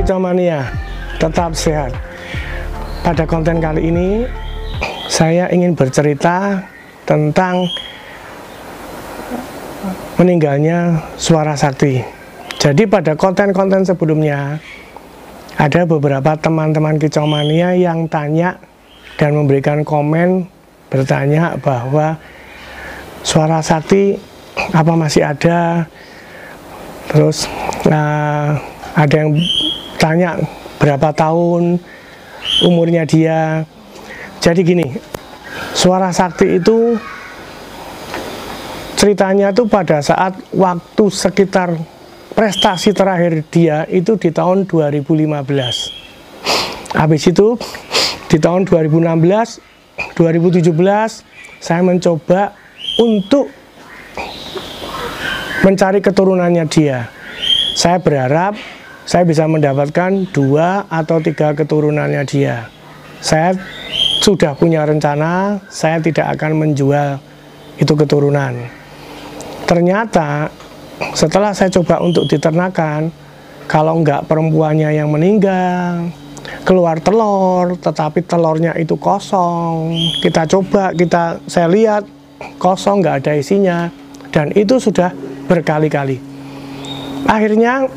Kicomania, tetap sehat. Pada konten kali ini saya ingin bercerita tentang meninggalnya Suara Sakti. Jadi pada konten-konten sebelumnya ada beberapa teman-teman Kicomania yang tanya dan memberikan komen bertanya bahwa Suara Sakti apa masih ada. Terus ada yang tanya berapa tahun umurnya dia. Jadi gini, Suara Sakti itu ceritanya tuh pada saat waktu sekitar prestasi terakhir dia itu di tahun 2015. Habis itu di tahun 2016, 2017 saya mencoba untuk mencari keturunannya dia. Saya berharap saya bisa mendapatkan 2 atau 3 keturunannya dia. Saya sudah punya rencana, saya tidak akan menjual itu keturunan. Ternyata setelah saya coba untuk diternakan, kalau enggak perempuannya yang meninggal, keluar telur, tetapi telurnya itu kosong. Kita coba, saya lihat kosong, nggak ada isinya, dan itu sudah berkali-kali. Akhirnya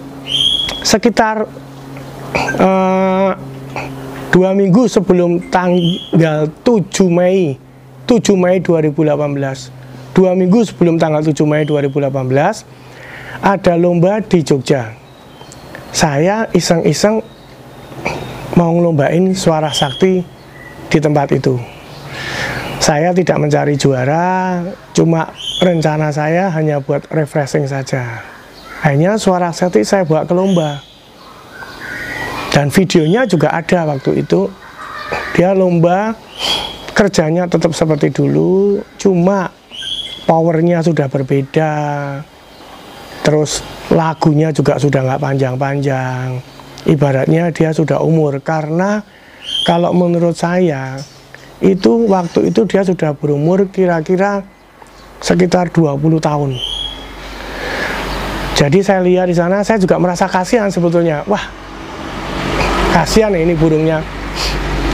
sekitar 2 minggu sebelum tanggal 7 Mei 2018, 2 minggu sebelum tanggal 7 Mei 2018 ada lomba di Jogja. Saya iseng-iseng mau ngelombain Suara Sakti di tempat itu. Saya tidak mencari juara, cuma rencana saya hanya buat refreshing saja. Hanya Suara Sakti saya bawa ke lomba. Dan videonya juga ada waktu itu. Dia lomba, kerjanya tetap seperti dulu, cuma powernya sudah berbeda. Terus lagunya juga sudah nggak panjang-panjang. Ibaratnya dia sudah umur. Karena kalau menurut saya, itu waktu itu dia sudah berumur kira-kira sekitar 20 tahun. Jadi saya lihat di sana, saya juga merasa kasihan sebetulnya. Wah, kasihan ini burungnya.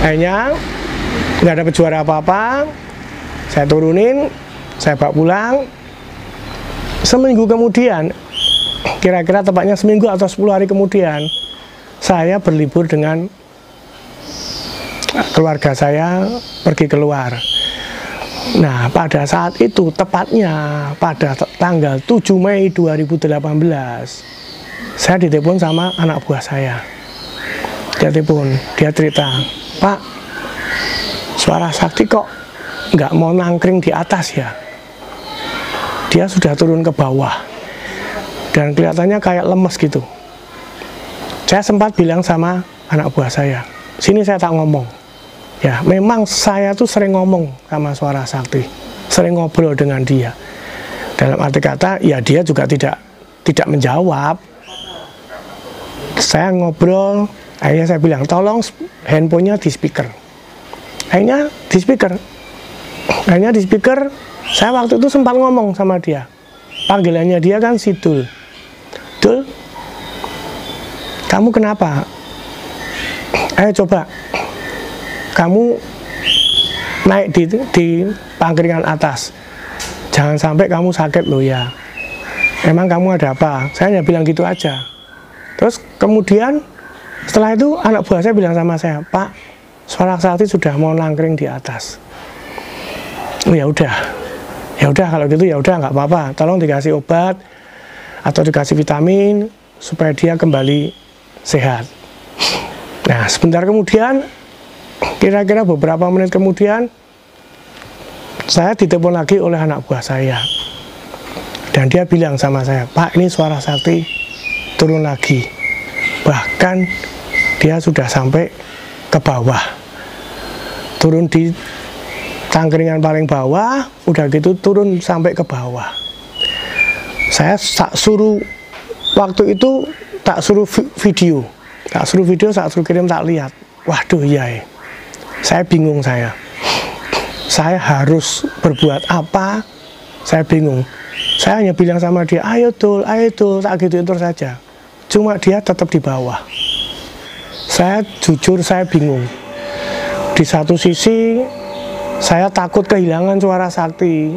Akhirnya nggak dapat juara apa-apa. Saya turunin, saya bawa pulang. Seminggu kemudian, kira-kira tepatnya seminggu atau 10 hari kemudian, saya berlibur dengan keluarga saya pergi keluar. Nah, pada saat itu, tepatnya pada tanggal 7 Mei 2018, saya ditelepon sama anak buah saya. Dia telepon, dia cerita, "Pak, Suara Sakti kok nggak mau nangkring di atas ya? Dia sudah turun ke bawah, dan kelihatannya kayak lemes gitu." Saya sempat bilang sama anak buah saya, "Sini saya tak ngomong." Ya, memang saya tuh sering ngomong sama Suara Sakti, sering ngobrol dengan dia. Dalam arti kata, ya dia juga tidak menjawab. Saya ngobrol, akhirnya saya bilang, "Tolong handphonenya di speaker." Akhirnya di speaker, saya waktu itu sempat ngomong sama dia. Panggilannya dia kan si Dul. "Dul, kamu kenapa? Ayo coba, kamu naik di pangkringan atas, jangan sampai kamu sakit loh ya. Emang kamu ada apa? Saya hanya bilang gitu aja. Terus kemudian setelah itu anak buah saya bilang sama saya, Pak, Suara Sakti sudah mau nangkring di atas. Oh, ya udah kalau gitu ya udah nggak apa-apa. Tolong dikasih obat atau dikasih vitamin supaya dia kembali sehat. Nah, sebentar kemudian, kira-kira beberapa menit kemudian, saya ditelepon lagi oleh anak buah saya. Dan dia bilang sama saya, Pak, ini Suara Sakti turun lagi. Bahkan dia sudah sampai ke bawah. Turun di tangkringan paling bawah, udah gitu turun sampai ke bawah. Saya tak suruh, waktu itu tak suruh video, tak suruh kirim, tak lihat. Waduh, iya, saya bingung saya harus berbuat apa, saya bingung. Saya hanya bilang sama dia, ayo Dul, tak gituin terus saja. Cuma dia tetap di bawah. Saya jujur, saya bingung. Di satu sisi, saya takut kehilangan Suara Sakti.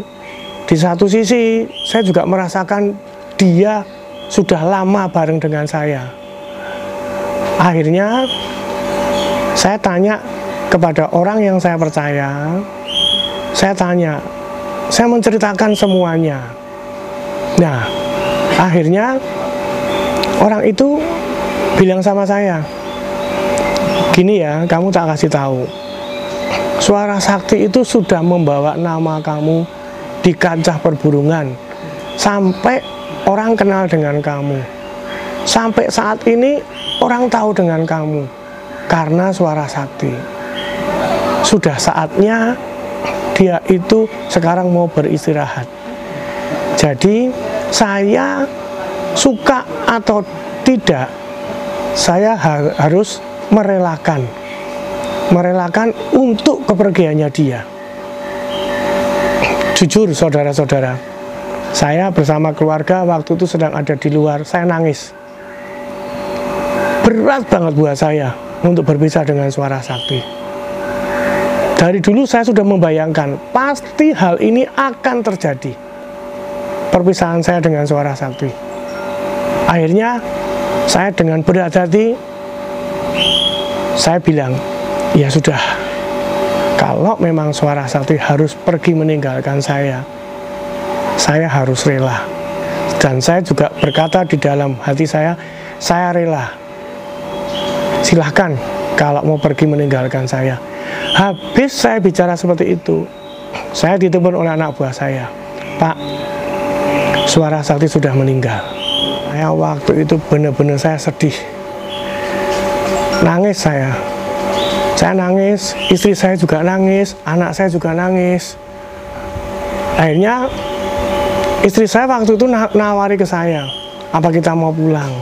Di satu sisi, saya juga merasakan dia sudah lama bareng dengan saya. Akhirnya, saya tanya kepada orang yang saya percaya. Saya menceritakan semuanya. Nah, akhirnya orang itu bilang sama saya, gini ya, kamu tak kasih tahu, Suara Sakti itu sudah membawa nama kamu di kancah perburungan, sampai orang kenal dengan kamu. Sampai saat ini orang tahu dengan kamu karena Suara Sakti. Sudah saatnya dia itu sekarang mau beristirahat. Jadi saya suka atau tidak, saya harus merelakan untuk kepergiannya dia. Jujur saudara-saudara, saya bersama keluarga waktu itu sedang ada di luar, saya nangis. Berat banget buat saya untuk berpisah dengan Suara Sakti. Dari dulu saya sudah membayangkan pasti hal ini akan terjadi, perpisahan saya dengan Suara Sakti. Akhirnya saya dengan berat hati, saya bilang, ya sudah, kalau memang Suara Sakti harus pergi meninggalkan saya harus rela. Dan saya juga berkata di dalam hati saya rela. Silahkan kalau mau pergi meninggalkan saya. Habis saya bicara seperti itu, saya ditelepon oleh anak buah saya, Pak, Suara Sakti sudah meninggal. Saya waktu itu benar-benar saya sedih, nangis saya nangis, istri saya juga nangis, anak saya juga nangis. Akhirnya istri saya waktu itu nawari ke saya, apa kita mau pulang?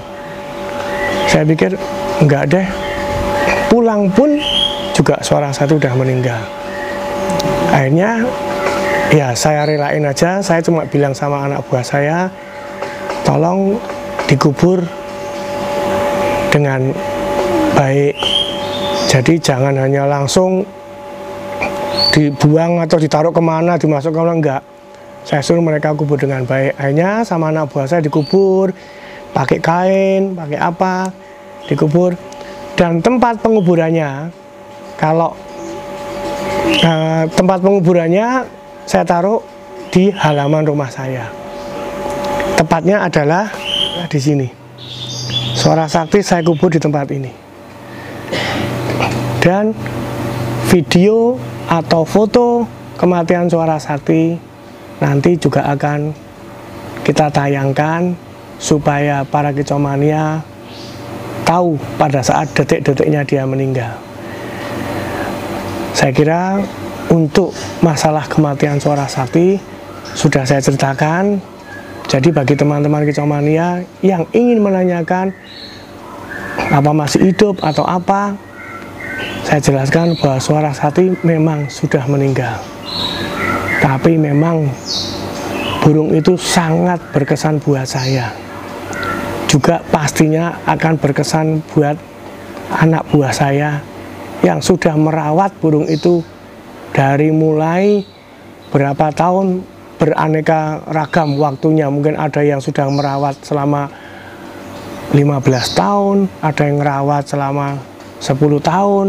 Saya pikir enggak deh, pulang pun juga Suara Sakti sudah meninggal. Akhirnya ya saya relain aja. Saya cuma bilang sama anak buah saya, tolong dikubur dengan baik. Jadi jangan hanya langsung dibuang atau ditaruh kemana, dimasukkan, enggak. Saya suruh mereka kubur dengan baik. Akhirnya sama anak buah saya dikubur pakai kain, pakai apa, dikubur. Dan tempat penguburannya, kalau tempat penguburannya saya taruh di halaman rumah saya. Tepatnya adalah di sini. Suara Sakti saya kubur di tempat ini. Dan video atau foto kematian Suara Sakti nanti juga akan kita tayangkan supaya para kicomania tahu pada saat detik-detiknya dia meninggal. Saya kira untuk masalah kematian Suara Sakti sudah saya ceritakan. Jadi bagi teman-teman kicomania yang ingin menanyakan apa masih hidup atau apa, saya jelaskan bahwa Suara Sakti memang sudah meninggal. Tapi memang burung itu sangat berkesan buat saya. juga pastinya akan berkesan buat anak buah saya yang sudah merawat burung itu dari mulai berapa tahun, beraneka ragam waktunya. Mungkin ada yang sudah merawat selama 15 tahun, ada yang merawat selama 10 tahun.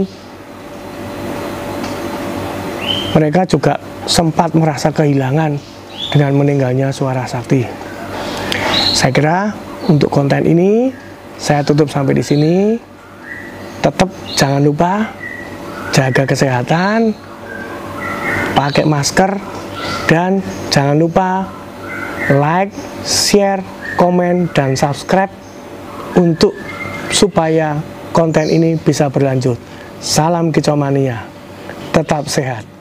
Mereka juga sempat merasa kehilangan dengan meninggalnya suara sakti. Saya kira untuk konten ini saya tutup sampai di sini. Tetap jangan lupa jaga kesehatan, pakai masker, dan jangan lupa like, share, komen, dan subscribe untuk supaya konten ini bisa berlanjut. Salam kicau mania, tetap sehat.